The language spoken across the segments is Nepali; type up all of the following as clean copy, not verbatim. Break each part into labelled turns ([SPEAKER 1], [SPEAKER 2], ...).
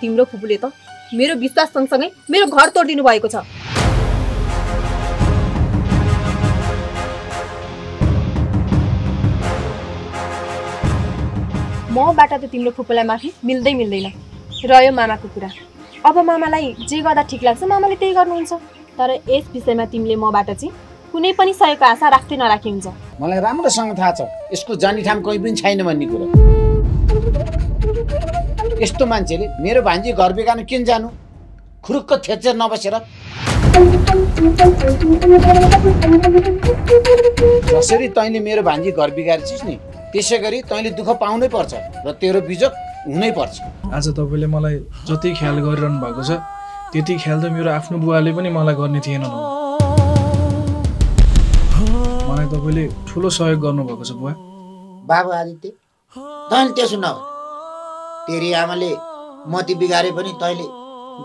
[SPEAKER 1] तिम्रो फुपूले त मेरो विश्वास सँगसँगै मेरो घर तोडिदिनु भएको छ। मबाट त तिम्रो फुपूलाई माफी मिल्दैन। रह्यो मामाको कुरा, अब मामालाई जे गर्दा ठिक लाग्छ मामाले त्यही गर्नुहुन्छ। तर यस विषयमा तिमीले मबाट चाहिँ कुनै पनि सहयोगको आशा राख्दै नराखी हुन्छ।
[SPEAKER 2] मलाई राम्रोसँग थाहा छ यसको जानी ठाम कहीँ पनि छैन भन्ने कुरा। यस्तो मान्छेले मेरो भान्जी घर बेगान किन जानु, खुरुक्क थेचेर नबसेर। जसरी तैँले मेरो भान्जी घर बिगारेछिस् नि त्यसै गरी तैँले दुःख पाउनै पर्छ र तेरो बिजोग हुनै पर्छ।
[SPEAKER 3] आज तपाईँले मलाई जति ख्याल गरिरहनु भएको छ त्यति ख्याल त मेरो आफ्नो बुवाले पनि मलाई गर्ने थिएन। मलाई तपाईँले ठुलो सहयोग गर्नुभएको छ बुवा।
[SPEAKER 2] बाबु आदित्य तैँले त्यसो नहो, तेरी आमाले मती बिगारे पनि तैँले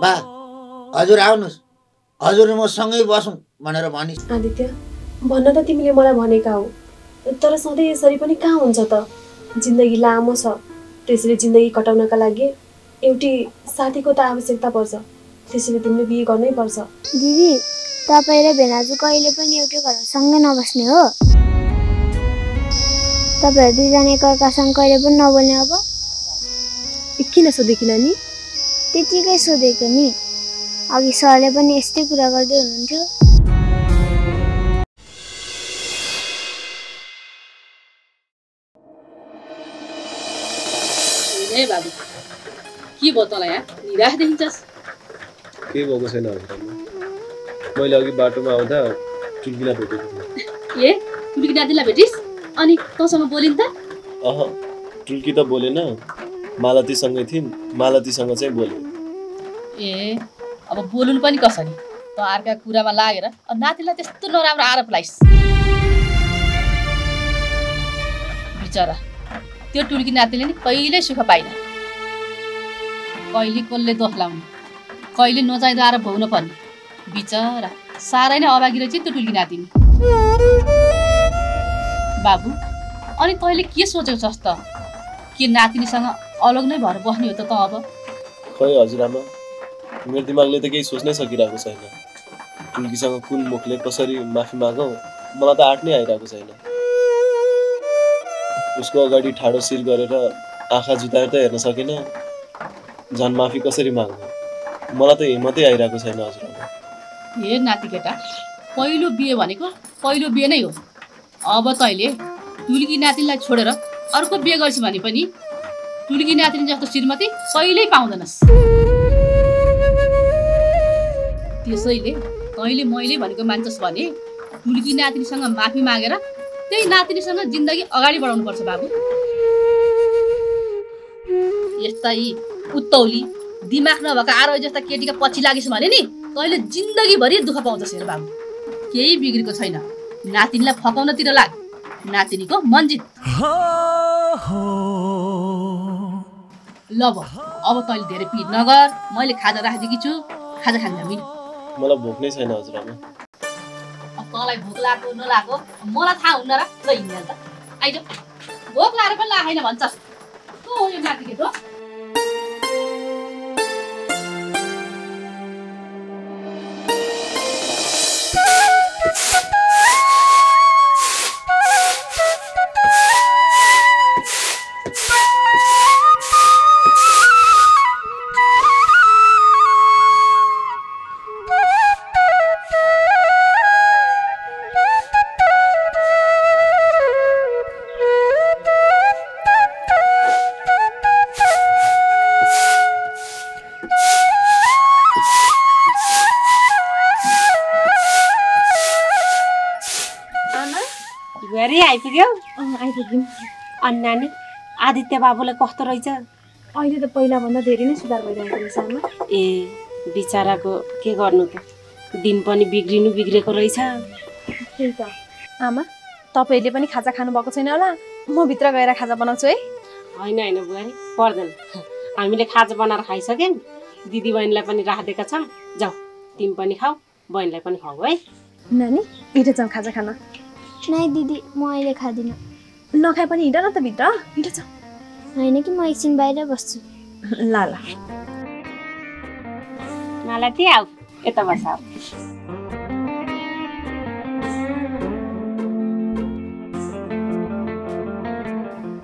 [SPEAKER 2] बा हजुर आउनुहोस्, हजुर म सँगै बसौँ भनेर भनिस्।
[SPEAKER 1] आदित्य भन्न त तिमीले मलाई भनेका हो, तर सधैँ यसरी पनि कहाँ हुन्छ त। जिन्दगी लामो छ, त्यसरी जिन्दगी कटाउनका लागि एउटी साथीको त आवश्यकता पर्छ। त्यसैले तिमीले बिहे गर्नै पर्छ।
[SPEAKER 4] दिदी तपाईँ र भेनाजु कहिले पनि एउटै घरमा सँगै नबस्ने हो? तपाईँहरू दुईजना एकअर्कासँग कहिले पनि नबोल्ने? अब
[SPEAKER 1] किन सोधेकी नानी?
[SPEAKER 4] त्यतिकै सोधेको नि, अघि सरले पनि यस्तै कुरा गर्दै हुनुहुन्थ्यो।
[SPEAKER 5] ए बाबु के भयो तँलाई यहाँ निराश देखिन्छस्?
[SPEAKER 6] के भएको छैन हजुरआमा, मैले अघि बाटोमा आउँदा टुल्किना भेटेको थिएँ।
[SPEAKER 5] ए टुल्की नातिलाई भेटिस्? अनि तँसँग बोलिन् त?
[SPEAKER 6] टुल्की त बोलेन, मालतीसँगै थिइन्, मालतीसँग चाहिँ बोले।
[SPEAKER 5] ए अब बोल्नु पनि कसरी? त अर्का कुरामा लागेर नातिलाई त्यस्तो नराम्रो आरोप लाइस्। बिचरा त्यो टुल्की नातिले नि कहिल्यै सुख पाइन। कहिले कसले दोष लाउने, कहिले नचाहिँदो आरोप भोग्न पर्ने। बिचरा साह्रै नै अभागी रहेछ त्यो टुल्की नाति नि। बाबु अनि तैँले के सोचेको छस् त? के नातिनीसँग अलग नै भएर बस्ने हो त अब?
[SPEAKER 6] खै हजुरआमा, मेरो दिमागले त केही सोच्नै सकिरहेको छैन। टुल्कीसँग कुन मुखले कसरी माफी मागौँ मलाई त आँट नै आइरहेको छैन। उसको अगाडि ठाडो शिर गरेर आँखा जुताएर त हेर्न सकेन, झन् माफी कसरी माग्नु? मलाई त हिम्मतै आइरहेको छैन हजुरआमा।
[SPEAKER 5] हे नाति केटा, पहिलो बिहे भनेको पहिलो बिहे नै हो। अब तैँले टुल्की नातिनीलाई छोडेर अर्को बिहे गर्छ भने पनि टुल्की नातिनी जस्तो श्रीमती कहिल्यै पाउँदैनस्। त्यसैले तैँले मैले भनेको मान्छस् भने टुल्की नातिनीसँग माफी मागेर त्यही नातिनीसँग जिन्दगी अगाडि बढाउनुपर्छ बाबु। यस्ता यी उत्तौली दिमाग नभएका आरोही जस्ता केटीका पछि लागिस् भने नि तैँले जिन्दगीभरि दुःख पाउँछस्। हेर बाबु, केही बिग्रेको छैन, नातिनीलाई फकाउनतिर लाग, नातिनीको मन जित। ल अब तैँले धेरै पिर नगर, मैले खाजा राखिदिएकी छु, खाजा खान्छ मिल।
[SPEAKER 6] मलाई भोक नै छैन हजुरआमा।
[SPEAKER 5] तँलाई भोक लाग्यो नलाग्यो मलाई थाहा हुन्न र? ल हिँड्छ आइज, भोक लागेर पनि लागेन भन्छस्। को हो यो नाति केटो?
[SPEAKER 1] आइपुग्यो? आइपुग्यौँ। अनि नानी आदित्य बाबुलाई कस्तो रहेछ? अहिले त पहिलाभन्दा धेरै नै सुधार भइरहेको रहेछ आमा।
[SPEAKER 7] ए बिचराको के गर्नु त, दिन पनि बिग्रेको रहेछ।
[SPEAKER 1] त्यही त आमा, तपाईँहरूले पनि खाजा खानुभएको छैन होला, म भित्र गएर खाजा बनाउँछु है।
[SPEAKER 7] होइन बुहारी पर्दैन, हामीले खाजा बनाएर खाइसक्यौँ, दिदी बहिनीलाई पनि राखिदिएका छौँ। जाऊ तिमी पनि खाऊ, बहिनीलाई पनि खाऊ है।
[SPEAKER 1] नानी हिँड जाउँ खाजा खान।
[SPEAKER 4] नै दिदी म अहिले खादिनँ।
[SPEAKER 1] नखाए पनि हिँड न त भित्र, हिँड जाऊ।
[SPEAKER 4] होइन कि म एकछिन बाहिर बस्छु।
[SPEAKER 1] ल ल।
[SPEAKER 7] मालती आऊ यता बस आऊ।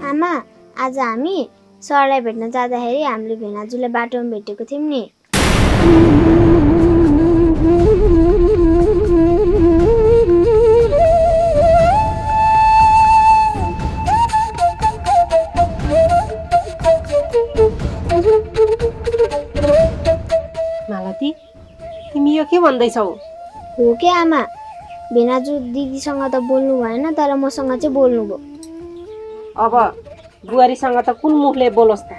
[SPEAKER 4] आमा आज हामी सरलाई भेट्न जाँदाखेरि हामीले भेनाजुलाई बाटोमा भेटेको थियौँ नि।
[SPEAKER 7] मालती तिमी यो के भन्दैछौ?
[SPEAKER 4] हो के आमा, भेनाजु दिदीसँग त बोल्नु भएन तर मसँग चाहिँ बोल्नु भयो।
[SPEAKER 7] अब बुहारीसँग त कुन मुखले बोलोस् त?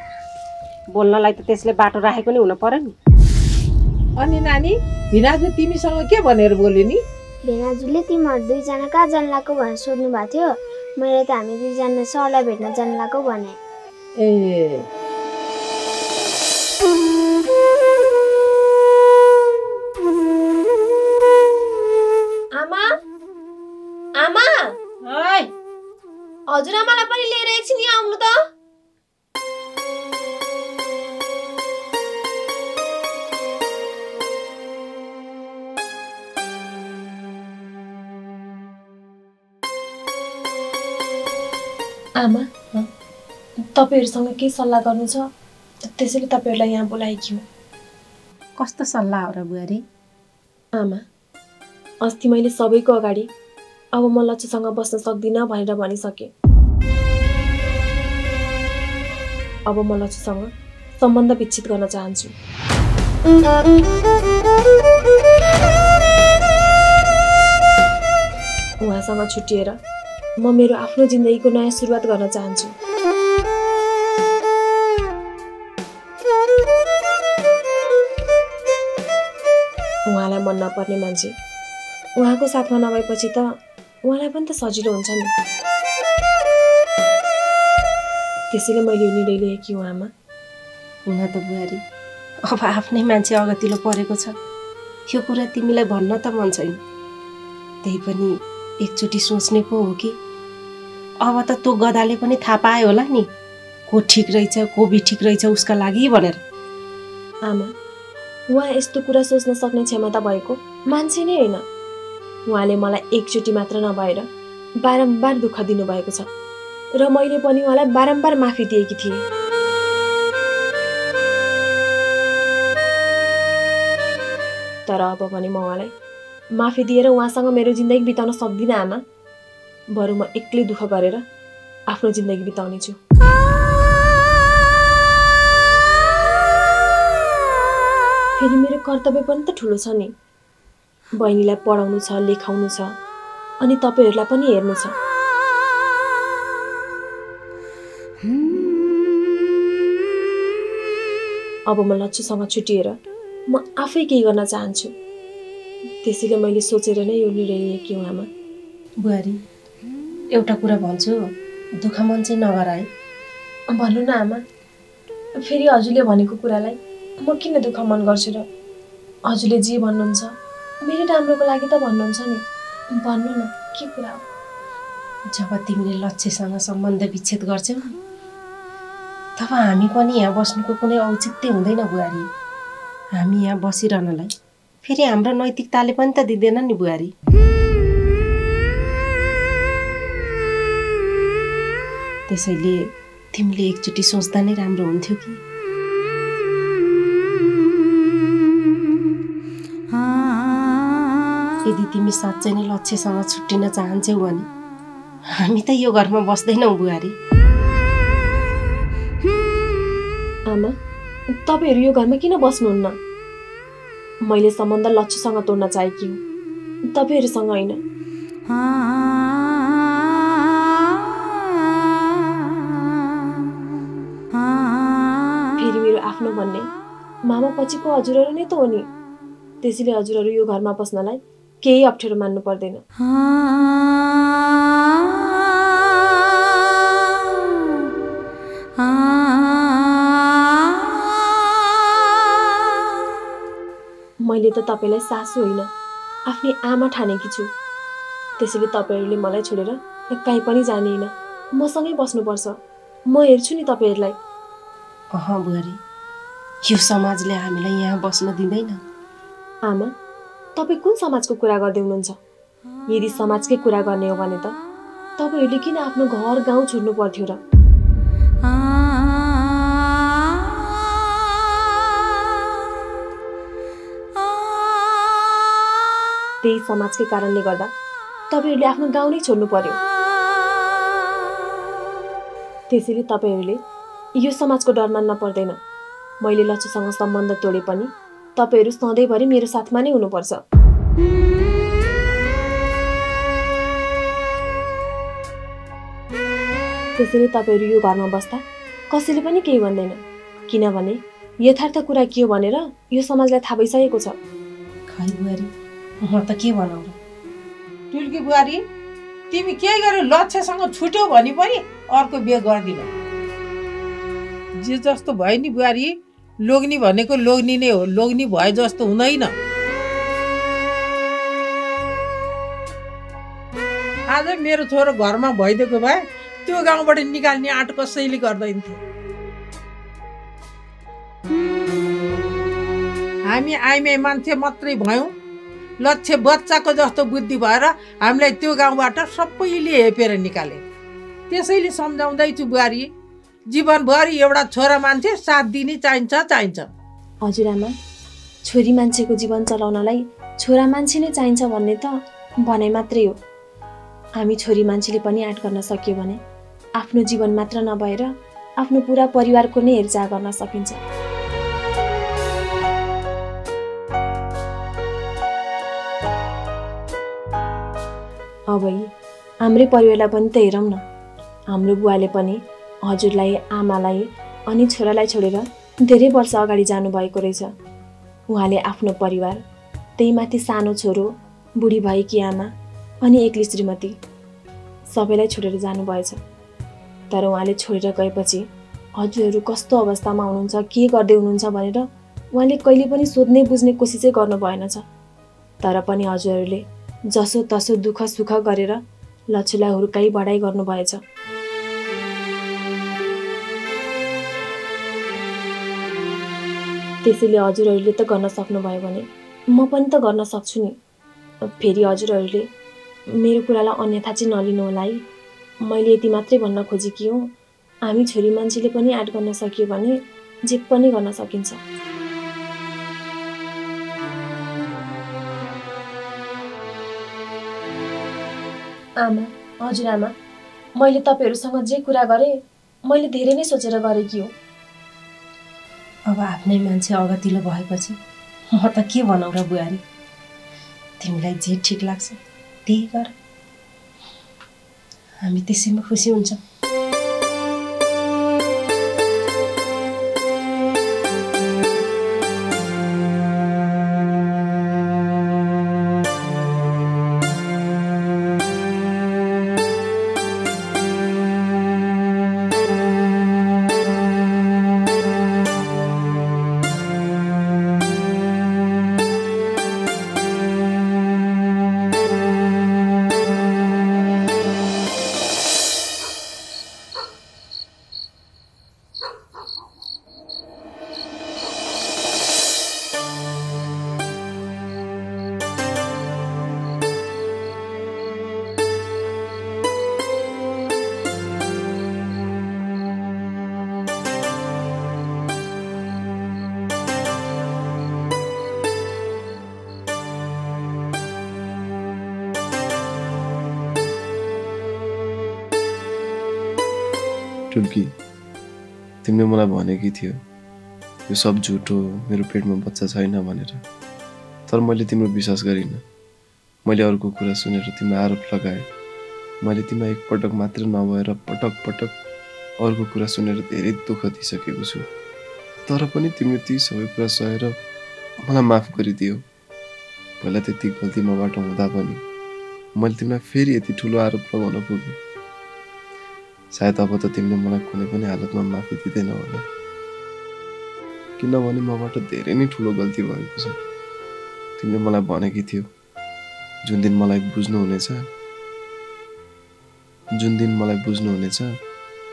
[SPEAKER 7] बोल्नलाई त त्यसले बाटो राखेको नि हुन पर्यो नि।
[SPEAKER 8] अनि नानी भिनाजु तिमीसँग के भनेर बोल्यो नि?
[SPEAKER 4] भेनाजुले तिमीहरू दुईजना कहाँ जान लागेको भनेर सोध्नु भएको थियो। मैले त हामी दुईजना सरलाई भेट्न जान लागेको भने।
[SPEAKER 8] ए
[SPEAKER 1] आमा आमा
[SPEAKER 7] ओइ
[SPEAKER 1] हजुरआमालाई पनि लिएर एकछिन यहाँ आउनु त। आमा तपाईँहरूसँग के सल्लाह गर्नु छ त्यसैले तपाईँहरूलाई यहाँ बोलाएकी हुँ।
[SPEAKER 7] कस्तो सल्लाह हो र बुहारी?
[SPEAKER 1] आमा अस्ति मैले सबैको अगाडि अब म लक्ष्यसँग बस्न सक्दिनँ भनेर भनिसकेँ। अब म लक्ष्यसँग सम्बन्ध विच्छेद गर्न चाहन्छु। उहाँसँग छुट्टिएर म मेरो आफ्नो जिन्दगीको नयाँ सुरुवात गर्न चाहन्छु। उहाँलाई मन नपर्ने मान्छे उहाँको साथमा नभएपछि त उहाँलाई पनि त सजिलो हुन्छ नि। त्यसैले मैले यो निर्णय लिएँ कि उहाँमा
[SPEAKER 7] हुन त बुहारी अब आफ्नै मान्छे अगतिलो परेको छ। यो कुरा तिमीलाई भन्न त मन छैन, त्यही पनि एकचोटि सोच्ने पो हो कि अब त तँ गदाले पनि थाहा पायो होला नि को ठिक रहेछ को बेठिक रहेछ उसका लागि भनेर।
[SPEAKER 1] आमा उहाँ यस्तो कुरा सोच्न सक्ने क्षमता भएको मान्छे नै होइन। उहाँले मलाई एकचोटि मात्र नभएर बारम्बार दुःख दिनुभएको छ र मैले पनि उहाँलाई बारम्बार माफी दिएकी थिएँ। तर अब पनि म उहाँलाई माफी दिएर उहाँसँग मेरो जिन्दगी बिताउन सक्दिनँ आमा। बरु म एक्लै दुःख गरेर आफ्नो जिन्दगी बिताउनेछु। फेरि मेरो कर्तव्य पनि त ठुलो छ नि। बहिनीलाई पढाउनु छ, लेखाउनु छ अनि तपाईँहरूलाई पनि हेर्नु छ। अब म लक्ष्यसँग छुट्टिएर म आफै केही गर्न चाहन्छु। त्यसैले मैले सोचेर नै यो निर्णय लिएँ कि उहाँमा।
[SPEAKER 7] बुहारी एउटा कुरा भन्छु, दुःख मन चाहिँ नगर है।
[SPEAKER 1] भन्नु न आमा, फेरि हजुरले भनेको कुरालाई म किन दुःख मन गर्छु र? हजुरले जे भन्नुहुन्छ मेरो राम्रोको लागि त भन्नुहुन्छ नि। भन्नु न के कुरा हो?
[SPEAKER 7] जब तिमीले लक्ष्यसँग सम्बन्ध विच्छेद गर्छौ तब हामी पनि यहाँ बस्नुको कुनै औचित्य हुँदैन बुहारी। हामी यहाँ बसिरहनलाई फेरि हाम्रो नैतिकताले पनि त दिँदैन नि बुहारी। त्यसैले तिमीले एकचोटि सोच्दा नै राम्रो हुन्थ्यो कि। यदि तिमी साँच्चै नै लक्ष्यसँग छुट्टिन चाहन्छौ भने हामी त यो घरमा बस्दैनौँ बुहारी।
[SPEAKER 1] आमा तपाईँहरू यो घरमा किन बस्नुहुन्न? मैले सम्बन्ध लक्ष्यसँग तोड्न चाहेकी हुँ, तपाईँहरूसँग होइन। फेरि मेरो आफ्नो भन्ने मामा पछिको हजुरहरू नै त हो नि। त्यसैले हजुरहरू यो घरमा बस्नलाई केही अप्ठ्यारो मान्नु पर्दैन। मैले त तपाईँलाई सासू होइन आफ्नै आमा ठानेकी छु। त्यसैले तपाईँहरूले मलाई छोडेर कहीँ पनि जाने होइन, मसँगै बस्नुपर्छ। म हेर्छु नि तपाईँहरूलाई।
[SPEAKER 7] बुहारी यो समाजले हामीलाई यहाँ बस्न दिँदैन।
[SPEAKER 1] आमा, तपाईँ कुन समाजको कुरा गर्दै हुनुहुन्छ? यदि समाजकै कुरा गर्ने हो भने त तपाईँहरूले किन आफ्नो घर गाउँ छोड्नु पर्थ्यो र? त्यही समाजकै कारणले गर्दा तपाईँहरूले आफ्नो गाउँ नै छोड्नु पर्यो। त्यसैले तपाईँहरूले यो समाजको डर मान्न पर्दैन। मैले लच्छुसँग सम्बन्ध तोडे पनि तपाईँहरू सधैँभरि मेरो साथमा नै हुनुपर्छ। त्यसैले तपाईँहरू यो घरमा बस्दा कसैले पनि केही भन्दैन, किनभने यथार्थ कुरा के हो भनेर यो समाजलाई थाहा भइसकेको छ।
[SPEAKER 7] खै बुहारी, म त के भनौँ र?
[SPEAKER 8] टुल्की बुहारी, तिमी के गर्यो? लक्ष्यसँग छुट्यौ भने पनि अर्को बिहे गर्दिन। जे जस्तो भयो नि बुहारी, लोग्नी भनेको लोग्नी नै हो, लोग्नी भए जस्तो हुँदैन। आज मेरो छोरो घरमा भइदिएको भए त्यो गाउँबाट निकाल्ने आँट कसैले गर्दैन थियो। हामी आइमाई मान्छे मात्रै भयौँ, लक्ष्य बच्चाको जस्तो बुद्धि भएर हामीलाई त्यो गाउँबाट सबैले हेपेर निकाले। त्यसैले सम्झाउँदैछु बुहारी, जीवनभरि एउटा छोरा मान्छे साथ दिने चाहिन्छ।
[SPEAKER 1] हजुरआमा, छोरी मान्छेको जीवन चलाउनलाई छोरा मान्छे नै चाहिन्छ भन्ने त भनाइ मात्रै हो। हामी छोरी मान्छेले पनि आँट गर्न सक्यो भने आफ्नो जीवन मात्र नभएर आफ्नो पुरा परिवारको नै हेरचाह गर्न सकिन्छ। अब हाम्रै परिवारलाई पनि त हेरौँ न। हाम्रो बुवाले पनि हजुरलाई, आमालाई अनि छोरालाई छोडेर धेरै वर्ष अगाडि जानुभएको रहेछ। उहाँले आफ्नो परिवार, त्यही माथि सानो छोरो, बुढी भएकी आमा अनि एक्लै श्रीमती सबैलाई छोडेर जानुभएछ। तर उहाँले छोडेर गएपछि हजुरहरू कस्तो अवस्थामा हुनुहुन्छ, के गर्दै हुनुहुन्छ भनेर उहाँले कहिले पनि सोध्ने बुझ्ने कोसिसै गर्नु भएनछ। तर पनि हजुरहरूले जसो तसो दुःख सुख गरेर लच्छुलाई हुर्काई बढाइ गर्नुभएछ। त्यसैले हजुरहरूले त गर्न सक्नुभयो भने म पनि त गर्न सक्छु नि। फेरि हजुरहरूले मेरो कुरालाई अन्यथा चाहिँ नलिनु होला है। मैले यति मात्रै भन्न खोजेकी हुँ, हामी छोरी मान्छेले पनि आँट गर्न सकियो भने जे पनि गर्न सकिन्छ। आमा, हजुरआमा, मैले तपाईँहरूसँग जे कुरा गरेँ मैले धेरै नै सोचेर गरेकी हो।
[SPEAKER 7] अब आफ्नै मान्छे अगतिलो भएपछि म त के भनौँ र बुहारी? तिमीलाई जे ठिक लाग्छ त्यही गर, हामी त्यसैमा खुसी हुन्छौँ।
[SPEAKER 6] टुल्की, तिमीले मलाई भनेकी थियो यो सब झुटो, मेरो पेटमा बच्चा छैन भनेर। तर मैले तिम्रो विश्वास गरिनँ। मैले अरूको कुरा सुनेर तिम्रो आरोप लगाएँ। मैले तिमीलाई एकपटक मात्र नभएर पटक पटक अरूको कुरा सुनेर धेरै दुःख दिइसकेको छु। तर पनि तिमीले ती सबै कुरा सहेर मलाई माफ गरिदियो। पहिला त्यति गल्ती मबाट हुँदा पनि मैले तिमीलाई फेरि यति ठुलो आरोप लगाउन पुगेँ। सायद अब त तिमीले मलाई कुनै पनि हालतमा माफी दिँदैन होला, किनभने मबाट धेरै नै ठुलो गल्ती भएको छ। तिमीले मलाई भनेकी थियो जुन दिन मलाई बुझ्नुहुनेछ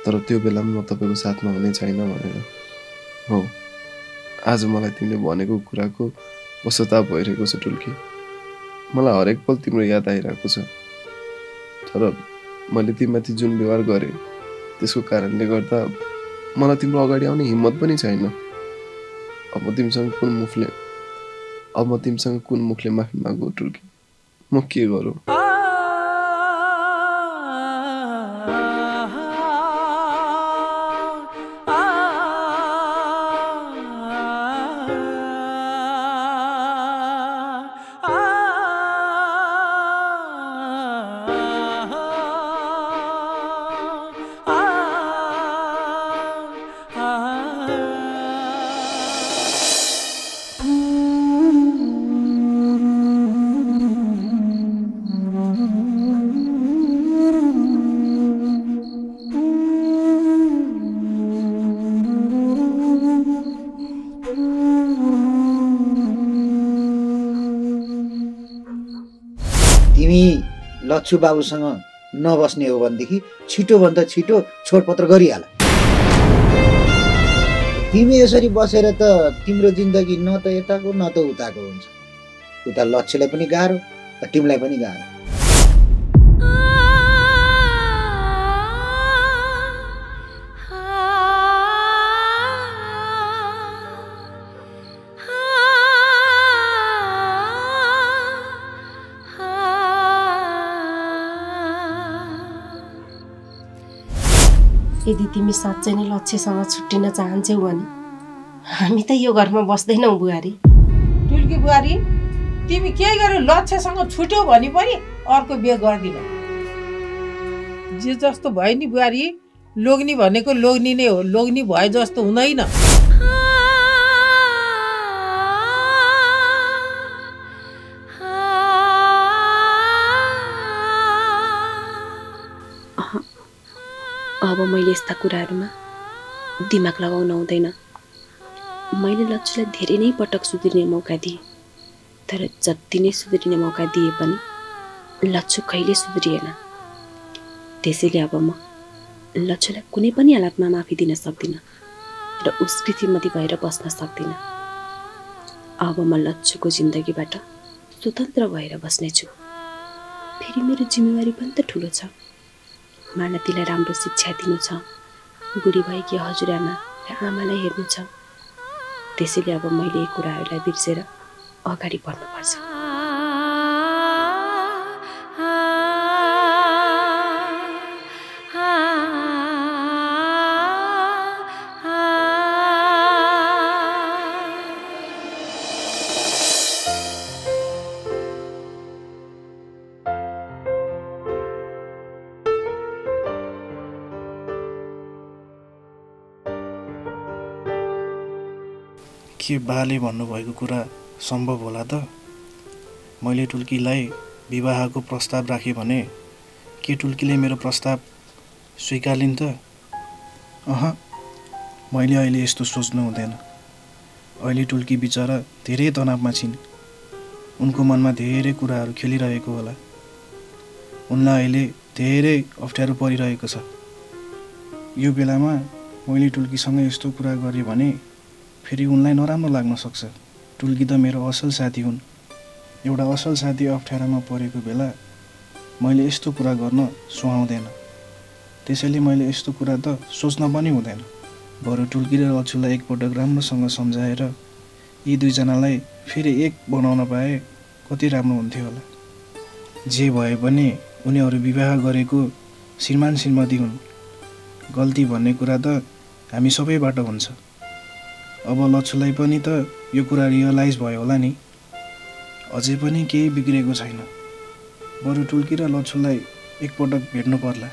[SPEAKER 6] तर त्यो बेलामा म तपाईँको साथमा हुने छैन भनेर। हो, आज मलाई तिमीले भनेको कुराको पश्चाताप भइरहेको छ टुल्की। मलाई हरेक पल तिम्रो याद आइरहेको छ। तर मैले तिमीमाथि जुन व्यवहार गरेँ त्यसको कारणले गर्दा मलाई तिम्रो अगाडि आउने हिम्मत पनि छैन। अब म तिमीसँग कुन मुखले माफी मागु टुल्की? म के गरौँ?
[SPEAKER 2] तिमी लच्छु बाबुसँग नबस्ने हो भनेदेखि छिटोभन्दा छिटो छोडपत्र गरिहाल। तिमी यसरी बसेर त तिम्रो जिन्दगी न त यताको न त उताको हुन्छ। उता लक्ष्यलाई पनि गाह्रो, तिमीलाई पनि गाह्रो।
[SPEAKER 7] यदि तिमी साँच्चै नै लक्ष्यसँग छुट्टिन चाहन्छौ भने हामी त यो घरमा बस्दैनौ बुहारी।
[SPEAKER 8] टुल्की बुहारी, तिमी के गर्यो लक्ष्यसँग छुट्यौ भने पनि अर्को बिहे गर्दिन। जे जस्तो भयो नि बुहारी, लोग्नी भनेको लोग्नी नै हो, लोग्नी भए जस्तो हुँदैन।
[SPEAKER 9] अब मैले यस्ता कुराहरूमा दिमाग लगाउन हुँदैन। मैले लक्ष्यलाई धेरै नै पटक सुध्रिने मौका दिएँ, तर जति नै सुध्रिने मौका दिए पनि लक्ष्य कहिले सुध्रिएन। त्यसैले अब म लक्ष्यलाई कुनै पनि हालतमा माफी दिन सक्दिनँ र उसकी श्रीमती भएर बस्न सक्दिनँ। अब म लक्ष्यको जिन्दगीबाट स्वतन्त्र भएर बस्नेछु। फेरि मेरो जिम्मेवारी पनि त ठुलो छ। मानतीलाई राम्रो शिक्षा दिनु छ, बुढी भएकी हजुरआमा र आमालाई हेर्नु छ। त्यसैले अब मैले यी कुराहरूलाई बिर्सेर अगाडि बढ्नुपर्छ।
[SPEAKER 3] के बाले भन्नुभएको कुरा सम्भव होला त? मैले टुल्कीलाई विवाहको प्रस्ताव राखेँ भने के टुल्कीले मेरो प्रस्ताव स्वीकार्लिन् त? मैले अहिले यस्तो सोच्नु हुँदैन। अहिले टुल्की बिचरा धेरै तनावमा छिन्। उनको मनमा धेरै कुराहरू खेलिरहेको होला। उनलाई अहिले धेरै अप्ठ्यारो परिरहेको छ। यो बेलामा मैले टुल्कीसँग यस्तो कुरा गरेँ भने फेरि उनलाई नराम्रो लाग्न सक्छ। टुल्की त मेरो असल साथी हुन्। एउटा असल साथी अप्ठ्यारोमा परेको बेला मैले यस्तो कुरा गर्न सुहाउँदैन। त्यसैले मैले यस्तो कुरा त सोच्न पनि हुँदैन। बरु टुल्की र लक्ष्यलाई एकपटक राम्रोसँग सम्झाएर यी दुईजनालाई फेरि एक बनाउन पाए कति राम्रो हुन्थ्यो होला। जे भए पनि उनीहरू विवाह गरेको श्रीमान श्रीमती हुन्। गल्ती भन्ने कुरा त हामी सबैबाट हुन्छ। अब लक्ष्यलाई पनि त यो कुरा रियलाइज भयो होला नि। अझै पनि केही बिग्रेको छैन। बरु टुल्की र लक्ष्यलाई एकपटक भेट्नु पर्ला।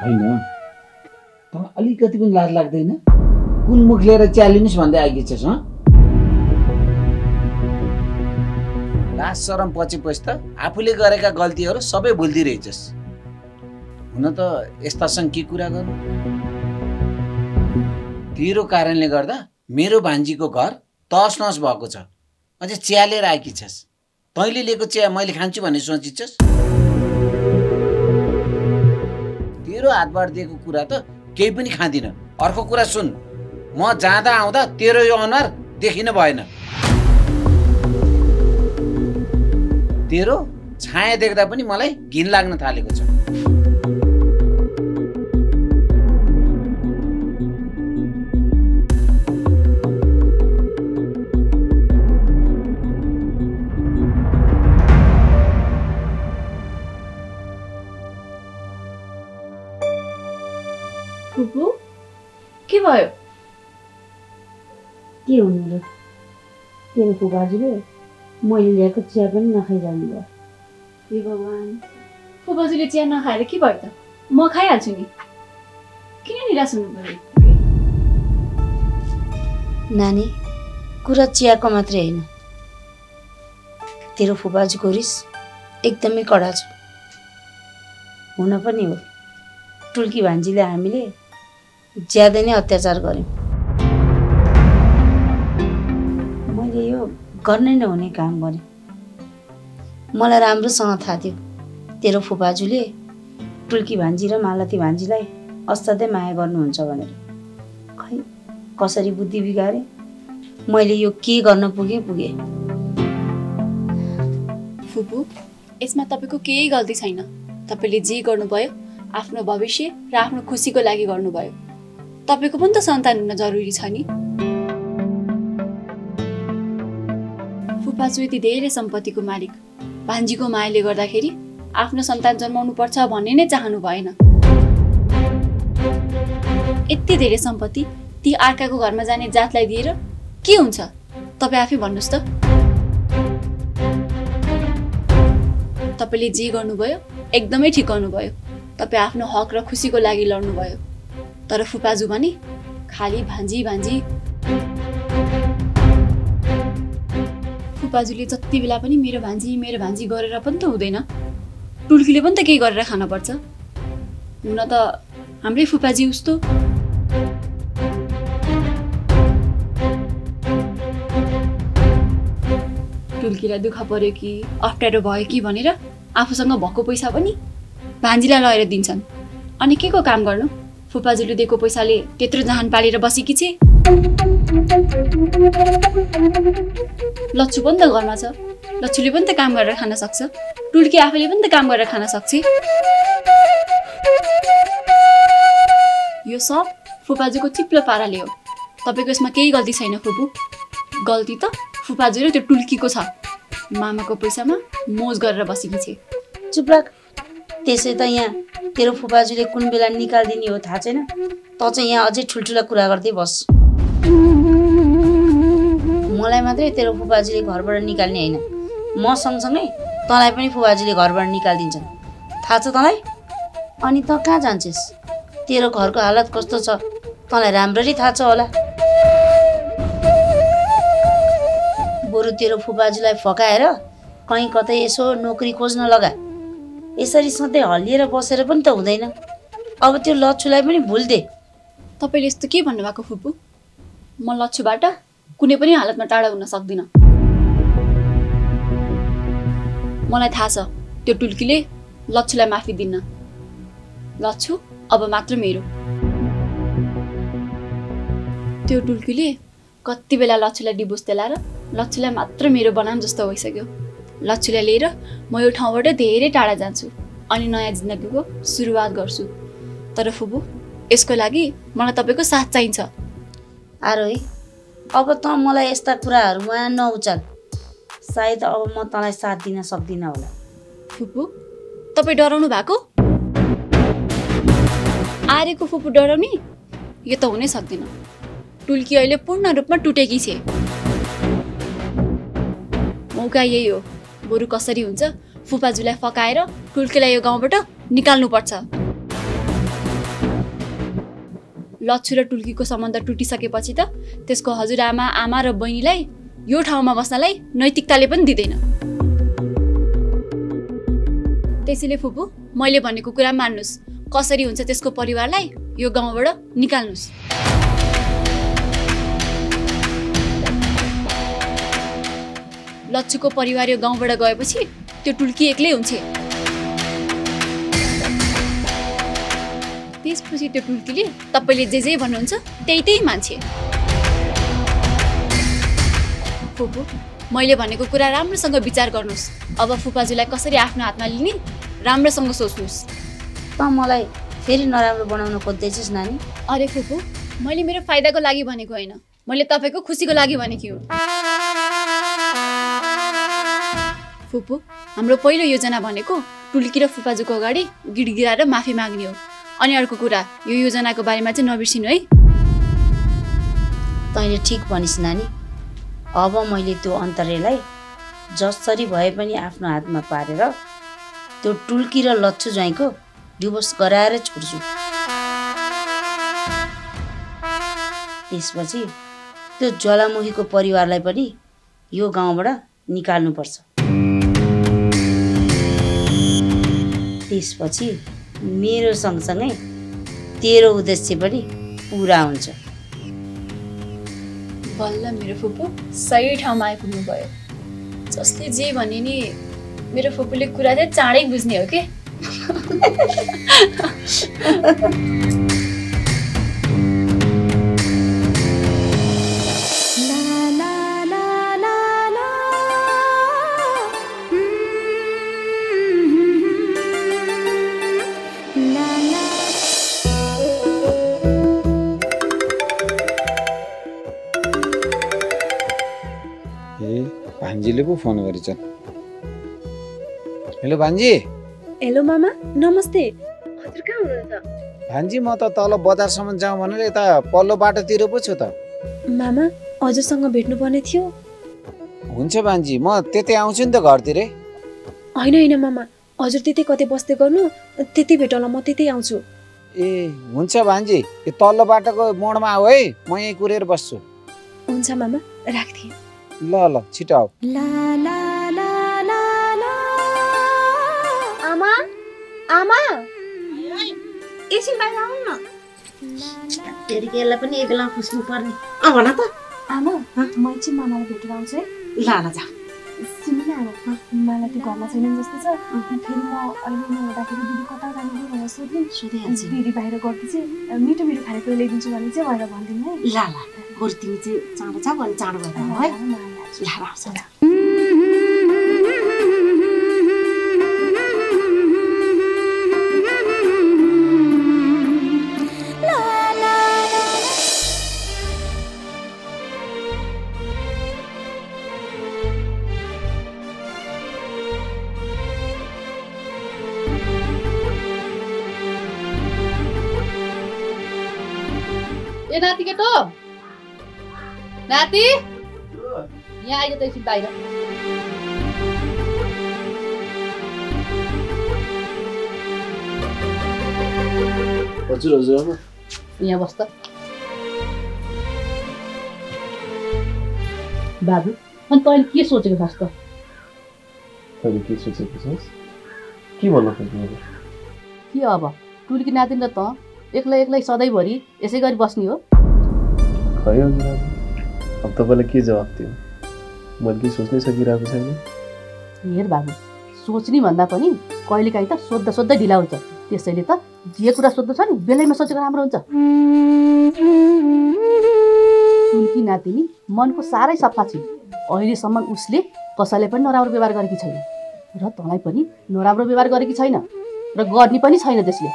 [SPEAKER 10] होइन, त अलिकति पनि लाज लाग्दैन? कुन मुख लिएर चिया लिनुहोस् भन्दै आइगिछस् हँ? लाज शरम पछि त आफूले गरेका गल्तीहरू सबै भुल्दी रहेछस्। हुन त यस्तासँग के कुरा गर्नु? तेरो कारणले गर्दा मेरो भान्जीको घर तस नस भएको छ। अझै चिया लिएर आएकी छस्। तैँले लिएको चिया मैले खान्छु भन्ने सोचिन्छस्? तेरो हातबाट दिएको कुरा त केही पनि खाँदिन। अर्को कुरा सुन, म जाँदा आउँदा तेरो यो अनुहार देखिन भएन। तेरो छाया देख्दा पनि मलाई घिन लाग्न थालेको छ।
[SPEAKER 11] फुपू के भयो?
[SPEAKER 12] के हुनु र? तेरो फुपाजीले मैले ल्याएको चिया पनि नखाइजानु भयो।
[SPEAKER 11] हे भगवान्, फुपाजीले चिया नखाएर के भयो त? म खाइहाल्छु नि। किन निराश हुनु पर्यो?
[SPEAKER 12] नानी, कुरा चियाको मात्रै होइन, तेरो फुपाजीको रिस एकदमै कडा छ। हुन पनि हो, टुल्की भान्जीले हामीले ज्यादै नै अत्याचार गर्यौँ। मैले यो गर्नै नहुने काम गरेँ। मलाई राम्रोसँग थाहा थियो तेरो फुपाजुले टुल्की भान्जी र मालती भान्जीलाई असाध्यै माया गर्नुहुन्छ भनेर। खै कसरी बुद्धि बिगारे, मैले यो के गर्न पुगेँ।
[SPEAKER 11] फुपू, यसमा तपाईँको केही गल्ती छैन। तपाईँले जे गर्नुभयो आफ्नो भविष्य र आफ्नो खुसीको लागि गर्नुभयो। तपाईँको पनि त सन्तान हुन जरुरी छ नि। फुपाजु यति धेरै सम्पत्तिको मालिक भान्जीको मायाले गर्दाखेरि आफ्नो सन्तान जन्माउनु पर्छ भन्ने नै चाहनु भएन। यति धेरै सम्पत्ति ती अर्काको घरमा जाने जातलाई दिएर के हुन्छ? तपाईँ आफै भन्नुहोस् त। तपाईँले जे गर्नुभयो एकदमै ठिक गर्नुभयो। तपाईँ आफ्नो हक र खुसीको लागि लड्नुभयो। तर फुपाजु भने खाली भान्जी भान्जी। फुपाजुले जति बेला पनि मेरो भान्जी गरेर पनि त हुँदैन। टुल्कीले पनि त केही गरेर खानुपर्छ। हुन त हाम्रै फुपाजी उस्तो। टुल्कीलाई दुःख पर्यो कि अप्ठ्यारो भयो कि भनेर आफूसँग भएको पैसा पनि भान्जीलाई लगेर दिन्छन्। अनि के को काम गर्नु? फुपाजुले दिएको पैसाले त्यत्रो जहान पालेर बसेकी छे। लच्छु पनि त घरमा छ। लच्छुले पनि त काम गरेर खान सक्छ। टुल्की आफैले पनि त काम गरेर खान सक्छ। यो सब फुपाजुको चिप्लो पाराले हो। तपाईँको यसमा केही गल्ती छैन फुपू। गल्ती त फुपाजु र त्यो टुल्कीको छ। मामाको पैसामा मोज गरेर बसेकी छे।
[SPEAKER 12] चुप राख। त्यसै त यहाँ तेरो फुपाजुले कुन बेला निकालिदिने हो थाहा छैन। त चाहिँ यहाँ अझै ठुल्ठुला कुरा गर्दै बस। मलाई मात्रै तेरो फुपाजुले घरबाट निकाल्ने होइन, म सँगसँगै तँलाई पनि फुपाजुले घरबाट निकालिदिन्छन्। थाहा छ तँलाई? अनि त कहाँ जान्छस्? तेरो घरको हालत कस्तो छ तँलाई राम्ररी थाहा छ होला। बरु तेरो फुपाजुलाई फकाएर कहीँ कतै यसो नोकरी खोज्न लगा। यसरी सधैँ हल्लिएर बसेर पनि त हुँदैन। अब त्यो लच्छुलाई पनि भुल्दे।
[SPEAKER 11] तपाईँले यस्तो के भन्नुभएको फुपू? म लच्छुबाट कुनै पनि हालतमा टाढा हुन सक्दिनँ। मलाई थाहा छ त्यो टुल्कीले लच्छुलाई माफी दिन्न। लच्छु अब मात्र मेरो। त्यो टुल्कीले कति बेला लच्छुलाई डिभोर्स दिलाएर लच्छुलाई मात्र मेरो बनाम जस्तो भइसक्यो। लच्छुलाई लिएर म यो ठाउँबाट धेरै टाढा जान्छु अनि नयाँ जिन्दगीको सुरुवात गर्छु। तर फुपू, यसको लागि मलाई तपाईँको साथ चाहिन्छ।
[SPEAKER 12] आरोही, अब त मलाई यस्ता कुराहरूमा नउचाल। सायद अब म तँलाई साथ दिन सक्दिनँ होला।
[SPEAKER 11] फुपू, तपाईँ डराउनु भएको? आर्यको फुपू डराउने? यो त हुनै सक्दैन। टुल्की अहिले पूर्ण रूपमा टुटेकी छे। मौका यही हो। बरु कसरी हुन्छ फुपाजुलाई फकाएर टुल्कीलाई यो गाउँबाट निकाल्नुपर्छ। लच्छु र टुल्कीको सम्बन्ध टुटिसकेपछि त त्यसको हजुरआमा आमा र बहिनीलाई यो ठाउँमा बस्नलाई नैतिकताले पनि दिँदैन। त्यसैले फुपू मैले भनेको कुरा मान्नुस्, कसरी हुन्छ त्यसको परिवारलाई यो गाउँबाट निकाल्नुस्। लच्छुको परिवार यो गाउँबाट गएपछि त्यो टुल्की एक्लै हुन्छ। त्यसपछि त्यो टुल्कीले तपाईँले जे भन्नुहुन्छ त्यही मान्छे। फुपू मैले भनेको कुरा राम्रोसँग विचार गर्नुहोस्। अब फुपाजुलाई कसरी आफ्नो हातमा लिने राम्रोसँग सोच्नुहोस्।
[SPEAKER 12] त मलाई फेरि नराम्रो बनाउन खोज्दैछस् नानी?
[SPEAKER 11] अरे फुपू मैले मेरो फाइदाको लागि भनेको होइन, मैले तपाईँको खुसीको लागि भनेकी हो। फुपू हाम्रो पहिलो योजना भनेको टुल्की र फुपाजुको अगाडि गिडगिडाएर माफी माग्ने हो। अनि अर्को कुरा यो योजनाको बारेमा चाहिँ नबिर्सिनु है।
[SPEAKER 12] तैँले ठिक भनिस् नानी। अब मैले त्यो अन्तर्यलाई जसरी भए पनि आफ्नो हातमा पारेर त्यो टुल्की र लच्छु ज्वाइँको डिभोर्स गराएर छोड्छु। त्यसपछि त्यो ज्वालामुखीको परिवारलाई पनि यो गाउँबाट निकाल्नुपर्छ। त्यसपछि मेरो सँगसँगै तेरो उद्देश्य पनि पुरा हुन्छ।
[SPEAKER 11] बल्ल मेरो फुपू सही ठाउँमा आइपुग्नु भयो। जसले जे भने नि मेरो फुपूले कुरा चाहिँ चाँडै बुझ्ने हो के।
[SPEAKER 10] भान्जीले पो फोन गरेछन्। हेलो भान्जी।
[SPEAKER 13] हेलो मामा नमस्ते। हजुर कहाँ हुनुहुन्छ?
[SPEAKER 10] भान्जी म त तल बजारसम्म जाउँ भनेर यता पल्लो बाटोतिर पो छु त।
[SPEAKER 13] मामा हजुरसँग भेट्नु पर्ने थियो।
[SPEAKER 10] हुन्छ भान्जी म त्यतै आउँछु नि त घरतिरै।
[SPEAKER 13] होइन मामा हजुर त्यतै कतै बस्दै गर्नु, त्यतै भेटौँला, म त्यतै आउँछु।
[SPEAKER 10] ए हुन्छ भान्जी, यो तल्लो बाटोको मोडमा आऊ है, म यहीँ कुरेर बस्छु।
[SPEAKER 13] हुन्छ मामा राख्थेँ।
[SPEAKER 10] ल ल छिटो आऊ।
[SPEAKER 13] आमा आमा एकछिन बाहिर आउनु न।
[SPEAKER 12] तेरिकेलाई पनि यही बेला खुस्नु पर्ने। भन त
[SPEAKER 13] आमा म एकछिन मामालाई भेटेर आउँछु है।
[SPEAKER 12] ल ल जा।
[SPEAKER 13] सुन्नु न आमा, मलाई त्यो घरमा छैन जस्तो छ। फेरि म अहिले नहुँदाखेरि दिदी कता जाने कि भनेर सोधिहाल्छु। दिदी बाहिर गएपछि चाहिँ मिठो मिठो खानेकुरा ल्याइदिन्छु भने चाहिँ भएर भनिदिनु है।
[SPEAKER 12] ल ल बरु तिमी चाहिँ चाँडो जा भने चाँडो भएर आऊ है। ल आउँछ।
[SPEAKER 5] ए नाति केटो, नाति यहाँ आइज त एकछिन बाहिर।
[SPEAKER 6] हजुर हजुर
[SPEAKER 5] यहाँ बस् त। बाबु अनि तैँले के सोचेको छस् त?
[SPEAKER 6] तैँले के सोचेको छस्? के भन्न खोज्नु?
[SPEAKER 5] के अब टुल्की नातिन र त एक्लै सधैँभरि यसै गरी बस्ने हो?
[SPEAKER 6] खै हजुर अब तपाईँलाई के जवाब दियो? मैले के सोच्नै सकिरहेको छैन।
[SPEAKER 5] हेर बाबु, सोच्ने भन्दा पनि कहिलेकाहीँ त सोध्दा ढिला हुन्छ। त्यसैले त जे कुरा सोध्नु छ नि बेलैमा सोचेको राम्रो हुन्छ। टुल्की नातिनी मनको साह्रै सफा छिन्। अहिलेसम्म उसले कसैलाई पनि नराम्रो व्यवहार गरेकी छैन र तँलाई पनि नराम्रो व्यवहार गरेकी छैन र गर्ने पनि छैन त्यसले।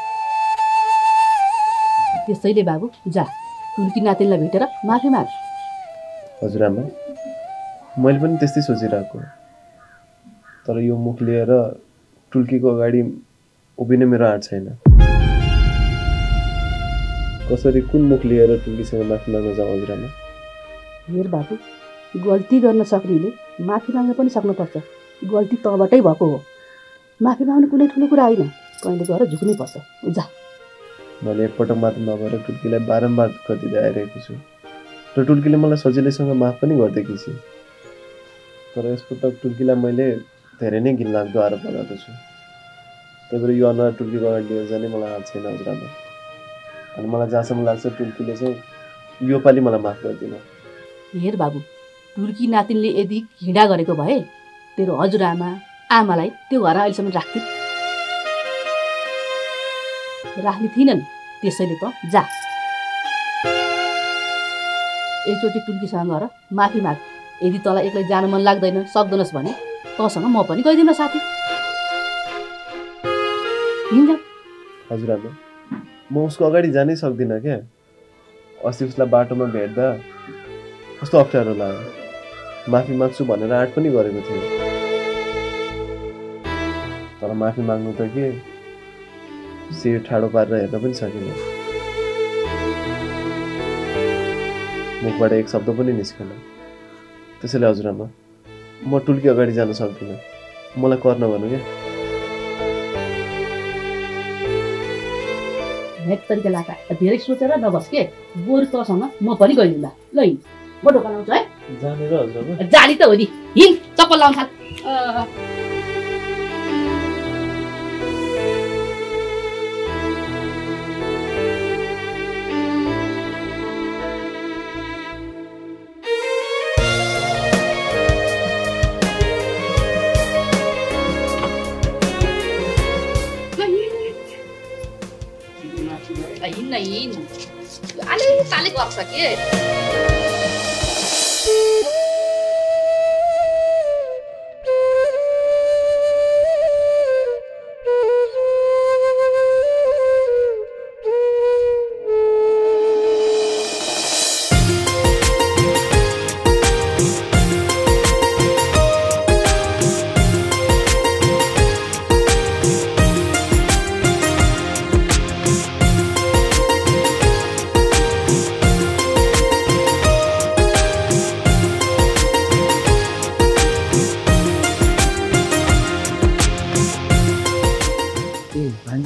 [SPEAKER 5] त्यसैले बाबु जा, टुल्की नातिनीलाई भेटेर माफी माग।
[SPEAKER 6] हजुरआमा मैले पनि त्यस्तै सोचिरहेको, तर यो मुख लिएर टुल्कीको अगाडि उभिने मेरो आँट छैन। कसरी कुन मुख लिएर टुल्कीसँग माफी माग्न जाउँ हजुरआमा?
[SPEAKER 5] हेर बाबु, गल्ती गर्न सक्नेले माफी माग्न पनि सक्नुपर्छ। गल्ती तँबाटै भएको हो। माफी माग्नु कुनै ठुलो कुरा होइन, कहिले गएर झुक्नै पर्छ। जा।
[SPEAKER 6] मैले एकपटक मात्र नभएर टुल्कीलाई बारम्बार दुःख दिँदै आइरहेको छु र टुल्कीले मलाई सजिलैसँग माफ पनि गर्दैकी छिन्। तर यसपटक टुल्कीलाई मैले धेरै नै घिनलाग्दो आरोप लगाएको छु। त्यही भएर यो अनुहार टुल्कीको अगाडि लिएर जाने मलाई हात छैन हजुरआमा। अनि मलाई जहाँसम्म लाग्छ टुल्कीले चाहिँ यो पालि मलाई माफ गर्दिन।
[SPEAKER 5] हेर बाबु, टुल्की नातिनले यदि घृणा गरेको भए तेरो हजुरआमा आमालाई त्यो घर अहिलेसम्म राख्ने थिएनन्। त्यसैले त जा एकचोटि टुल्कीसँग गएर माफी माग। यदि तँलाई एक्लै जान मन लाग्दैन सक्दैनस् भने तँसँग म पनि गइदिउँ न साथी।
[SPEAKER 6] हजुरआमा म उसको अगाडि जानै सक्दिनँ क्या। अस्ति उसलाई बाटोमा भेट्दा कस्तो अप्ठ्यारो लाग्यो। माफी माग्छु भनेर आँट पनि गरेको थिएँ, तर माफी माग्नु त के शिर ठाडो पारेर हेर्न पनि सकिनँ। मुखबाट एक शब्द पनि निस्केन। त्यसैले हजुरआमा म टुल्की अगाडि जान सक्दिनँ, मलाई कर नगर्नु क्या।
[SPEAKER 5] तरिका लाका धेरै सोचेर नबस के, बरु तँसँग म पनि गइदिउँला। ल हिँड, म ढोका लाउँछु है।
[SPEAKER 6] जानेर हजुरआमा?
[SPEAKER 5] जाली त हो नि, हिँड चप्पल लाउन थाल। आले ताले गर्छ के।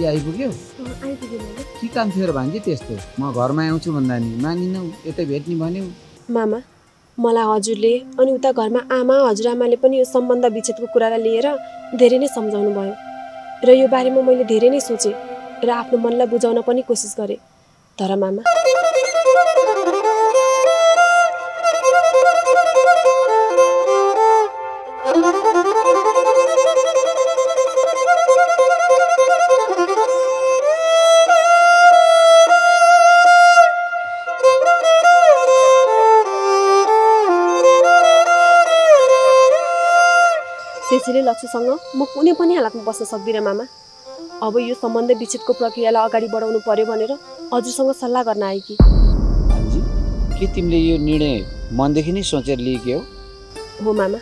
[SPEAKER 10] आइपुग्यो? के काम थियो र भान्जी त्यस्तो? म घरमा आउँछु भन्दा नि मानिनौ, यतै भेट्ने भन्यौ।
[SPEAKER 1] मामा, मलाई हजुरले अनि उता घरमा आमा हजुरआमाले पनि यो सम्बन्ध विच्छेदको कुरालाई लिएर धेरै नै सम्झाउनु भयो र यो बारेमा मैले धेरै नै सोचेँ र आफ्नो मनलाई बुझाउन पनि कोसिस गरेँ। तर मामा, त्यसैले लक्ष्यसँग म कुनै पनि हालतमा बस्न सक्दिनँ मामा। अब यो सम्बन्ध विच्छेदको प्रक्रियालाई अगाडि बढाउनु पर्यो भनेर हजुरसँग सल्लाह गर्न आएकी।
[SPEAKER 10] भान्जी, के तिमीले यो निर्णय मनदेखि नै सोचेर लिएकी हो?
[SPEAKER 1] हो मामा,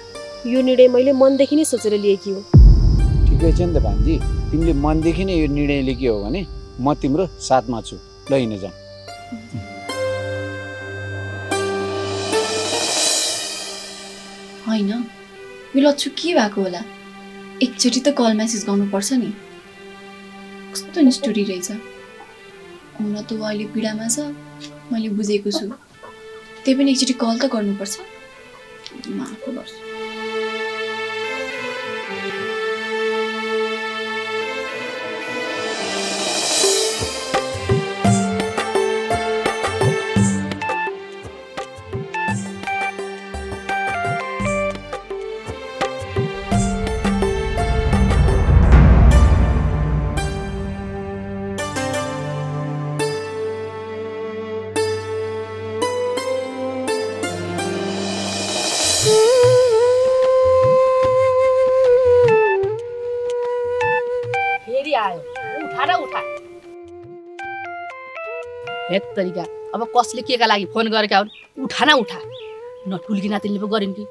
[SPEAKER 1] यो निर्णय मैले मनदेखि नै सोचेर लिएकी हो।
[SPEAKER 10] ठिकै छ नि त भान्जी, तिमीले मनदेखि नै यो निर्णय लिएकी हो भने म तिम्रो साथमा छु। ल हिँड जाऊ।
[SPEAKER 11] होइन, यो लच्छु के भएको होला? एकचोटि त कल मेसेज गर्नुपर्छ नि। कस्तो निष्ठुरी रहेछ। हुन त ऊ अहिले पीडामा छ, मैले बुझेको छु। त्यही पनि एकचोटि कल त गर्नुपर्छ। म आफू गर्छु।
[SPEAKER 5] तरिका अब कसले के का लागि फोन गरेका हुन्? उठा न उठा। न टुल्की नातिनले पो गरिन् कि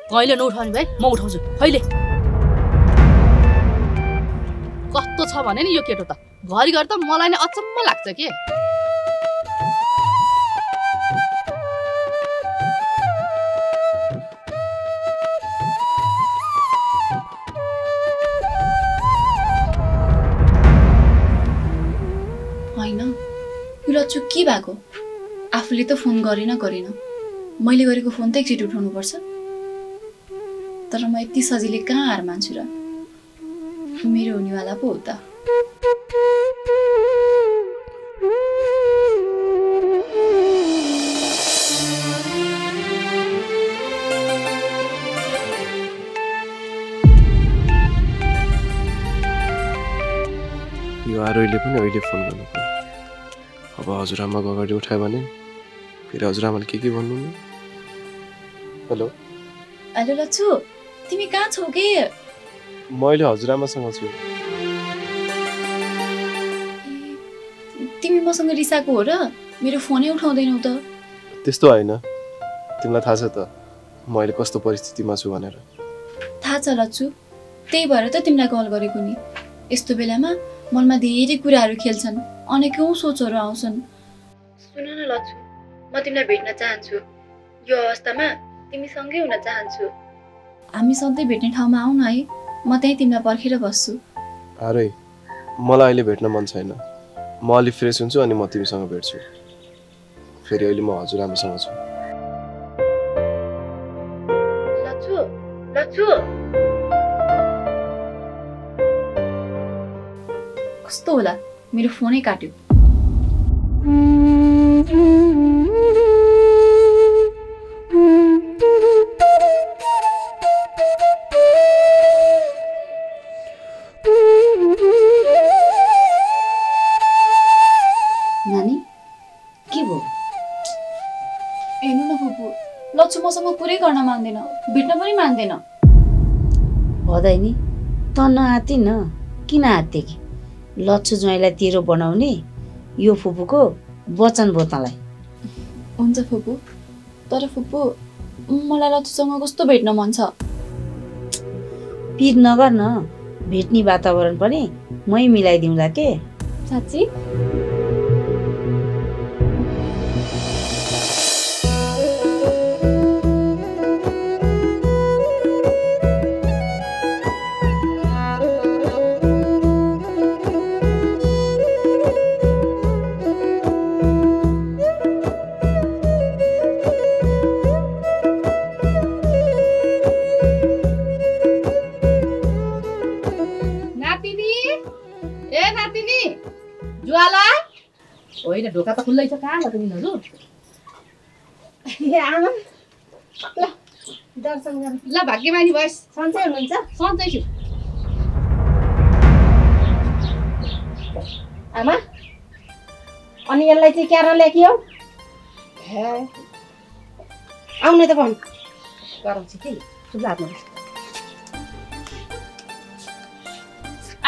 [SPEAKER 5] कहिले नउठाउने भाइ, म उठाउँछु। कहिले कस्तो छ भने नि यो केटो त घरिघरि त मलाई नै अचम्म लाग्छ के।
[SPEAKER 11] होइन, के भएको? आफूले त फोन गरेन मैले गरेको फोन त एकचोटि उठाउनुपर्छ। तर म यति सजिलै कहाँ हार मान्छु र? मेरो हुनेवाला पो हो त।
[SPEAKER 6] यो आरोहीले पनि अहिले फोन गर्नु पर्यो। अब हजुरआमाको अगाडि उठायो भने फेरि हजुरआमाले के भन्नु? हेलो
[SPEAKER 11] हेलो लच्छु, तिमी कहाँ छौ के?
[SPEAKER 6] म अहिले हजुरआमासँग छु।
[SPEAKER 11] तिमी मसँग रिसाएको हो र? मेरो फोनै उठाउँदैनौ त।
[SPEAKER 6] त्यस्तो होइन, तिमीलाई थाहा छ त म अहिले कस्तो परिस्थितिमा छु भनेर।
[SPEAKER 11] थाहा छ लच्छु, त्यही भएर त तिमीलाई कल गरेको नि। यस्तो बेलामा मनमा धेरै कुराहरू खेल्छन्, अनेकौं सोचहरू आउँछन्। सुन न लच्छु, म तिमीलाई भेट्न चाहन्छु। यो अवस्थामा तिमीसँगै हुन चाहन्छु। हामी सधैँ भेट्ने ठाउँमा आऊ न है, म त्यहीँ तिमीलाई पर्खेर बस्छु।
[SPEAKER 6] आरोही, मलाई अहिले भेट्न मन छैन। म अलि फ्रेस हुन्छु अनि म तिमीसँग भेट्छु। फेरि अहिले म हजुरआमासँग छु।
[SPEAKER 11] लच्छु लच्छु, कस्तो होला मेरो फोनै काट्यो।
[SPEAKER 12] नानी के भयो?
[SPEAKER 11] हेर्नु न फुपू, लच्छु मसँग कुरै गर्न मान्दैन, भेट्न पनि मान्दैन।
[SPEAKER 12] हदै नि त नआत्ति न, किन आत्ते कि? लच्छु ज्वाइँलाई तेरो बनाउने यो फुपूको वचन बोत्नलाई।
[SPEAKER 11] हुन्छ फुपू, तर फुपू मलाई लच्छुसँग कस्तो भेट्न मन छ।
[SPEAKER 12] पिर नगर न, भेट्ने वातावरण पनि मै मिलाइदिउँला के।
[SPEAKER 11] साँच्ची?
[SPEAKER 5] होइन, ढोका त खुल्लै छ, कहाँ भयो तिमीहरू?
[SPEAKER 7] आमा ल दर्शन गर।
[SPEAKER 5] ल भाग्यमानी भएस्।
[SPEAKER 7] सन्चै हुनुहुन्छ?
[SPEAKER 5] सन्चै छु।
[SPEAKER 7] आमा अनि यसलाई चाहिँ क्यार ल्याकियो? हे आउने त भन्
[SPEAKER 5] गरम छ कि सुब्ला हातमा बस।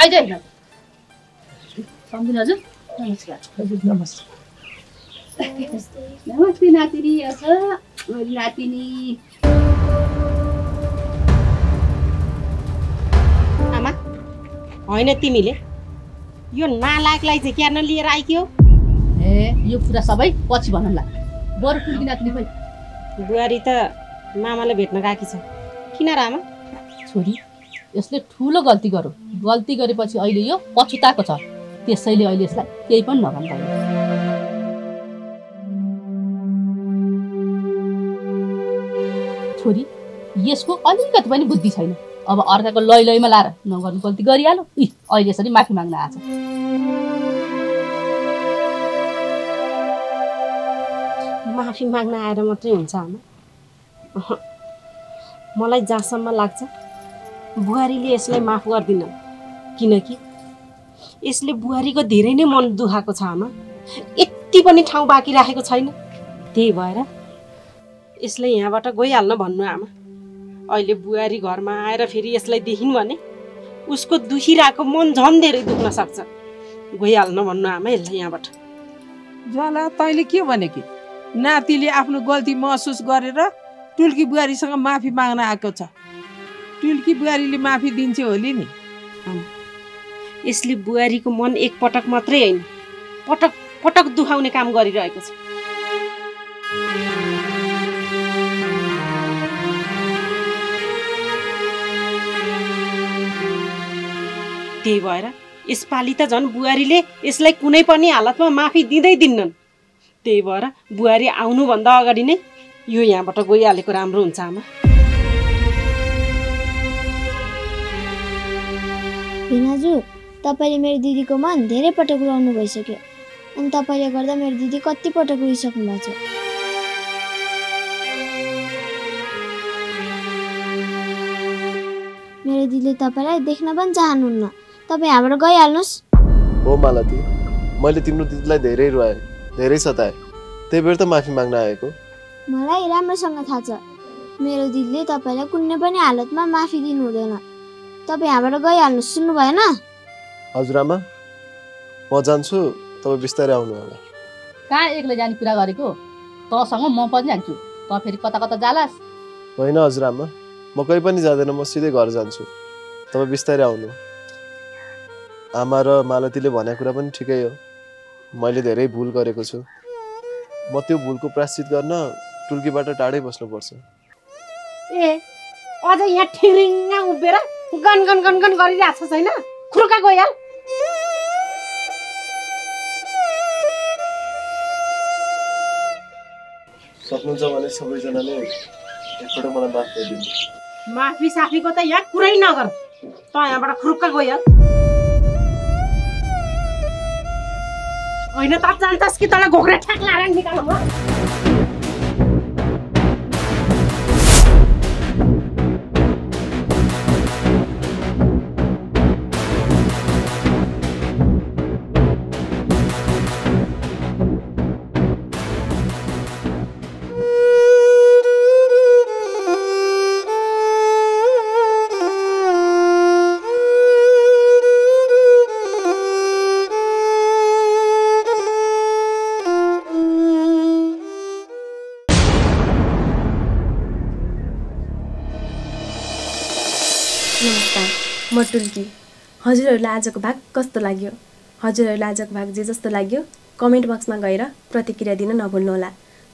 [SPEAKER 5] आइज न सम्झिनु हजुर। नमस्कार।
[SPEAKER 7] नमस्ते।
[SPEAKER 5] नमस्ते नातिनी। मेरो नातिनी।
[SPEAKER 7] आमा होइन, तिमीले यो नालायकलाई चाहिँ क्यार लिएर आइक्यो?
[SPEAKER 5] ए यो कुरा सबै पछि भन्नुला, बरु ठुल्की नातिनी खोइ।
[SPEAKER 7] बुहारी त मामाले भेट्न गएकी छ। किन र आमा?
[SPEAKER 5] छोरी यसले ठुलो गल्ती गर्यो, गल्ती गरेपछि अहिले यो पछुताको छ, त्यसैले अहिले यसलाई केही पनि नभन्दा। छोरी यसको अलिकति पनि बुद्धि छैन, अब अर्काको लैमा लाएर नगर्नु गल्ती गरिहाल्यो, अहिले यसरी माफी माग्न आएछ।
[SPEAKER 7] माफी माग्न आएर मात्रै हुन्छ आमा? मलाई जहाँसम्म लाग्छ बुहारीले यसलाई माफ गर्दिनन्, किनकि यसले बुहारीको धेरै नै मन दुखाएको छ आमा। यति पनि ठाउँ बाँकी राखेको छैन, त्यही भएर यसले यहाँबाट गइहाल्न भन्नु आमा। अहिले बुहारी घरमा आएर फेरि यसलाई देखिन् भने उसको दुखिरहेको मन झन् धेरै दुख्न सक्छ। गइहाल्न भन्नु आमा यसलाई यहाँबाट।
[SPEAKER 8] ज्वाला तैँले के भने कि नातिले आफ्नो गल्ती महसुस गरेर टुल्की बुहारीसँग माफी माग्न आएको छ। टुल्की बुहारीले माफी दिन्छ होली नि।
[SPEAKER 7] यसले बुहारीको मन एक पटक मात्रै होइन, पटक पटक दुखाउने काम गरिरहेको छ। त्यही भएर यसपालि त झन् बुहारीले यसलाई कुनै पनि हालतमा माफी दिँदै दिन्नन्। त्यही भएर बुहारी आउनुभन्दा अगाडि नै यो यहाँबाट गइहालेको राम्रो हुन्छ आमा।
[SPEAKER 4] भिनाजु, तपाईँले मेरो दिदीको मन धेरै पटक रुवाउनु भइसक्यो अनि तपाईँले गर्दा मेरो दिदी कति पटक रुइसक्नु भएको छ। मेरो दिदीले तपाईँलाई देख्न पनि चाहनुहुन्न। तपाईँ यहाँबाट गइहाल्नुहोस्।
[SPEAKER 6] हो मालती, मैले तिम्रो दिदीलाई धेरै रुवाएँ, धेरै सताएँ, त्यही भएर त माफी माग्न आएको।
[SPEAKER 4] मलाई राम्रोसँग थाहा छ मेरो दिदीले तपाईँलाई कुनै पनि हालतमा माफी दिनु हुँदैन। तपाईँ यहाँबाट गइहाल्नुहोस्, सुन्नु भएन?
[SPEAKER 6] हजुरआमा, म जान्छु, तपाईँ बिस्तारै आउनु होला।
[SPEAKER 5] कहाँ एक्लै जाने कुरा गरेको? तँसँग म पनि जान्छु, त फेरि कता कता जालास?
[SPEAKER 6] होइन हजुरआमा, म कहीँ पनि जाँदैन, म सिधै घर जान्छु, तपाईँ बिस्तारै आउनु। आमा र मालतीले भनेको कुरा पनि ठिकै हो, मैले धेरै भुल गरेको छु। म त्यो भुलको प्रायश्चित गर्न टुल्कीबाट टाढै बस्नुपर्छ।
[SPEAKER 7] ए अझ यहाँ ठिरिङ्ग उभिएर गन गन गन गन गरिरहेको छ छैन? खुर्का गइहाल।
[SPEAKER 6] सक्नुहुन्छ भने सबैजनाले एकपल्ट मलाई माफ गरिदिनु।
[SPEAKER 7] माफी साफीको त यहाँ कुरै नगर, त यहाँबाट खुर्का गइहाल। होइन त जान्छस् कि तँलाई घोक्रे ठ्याक लाएर निकाल्नु हो?
[SPEAKER 13] नमस्कार, म टुल्की। हजुरहरूलाई आजको भाग कस्तो लाग्यो? हजुरहरूलाई आजको भाग जे जस्तो लाग्यो कमेन्ट बक्समा गएर प्रतिक्रिया दिन नभुल्नुहोला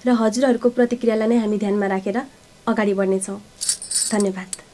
[SPEAKER 13] र हजुरहरूको प्रतिक्रियालाई नै हामी ध्यानमा राखेर अगाडि बढ्नेछौँ। धन्यवाद।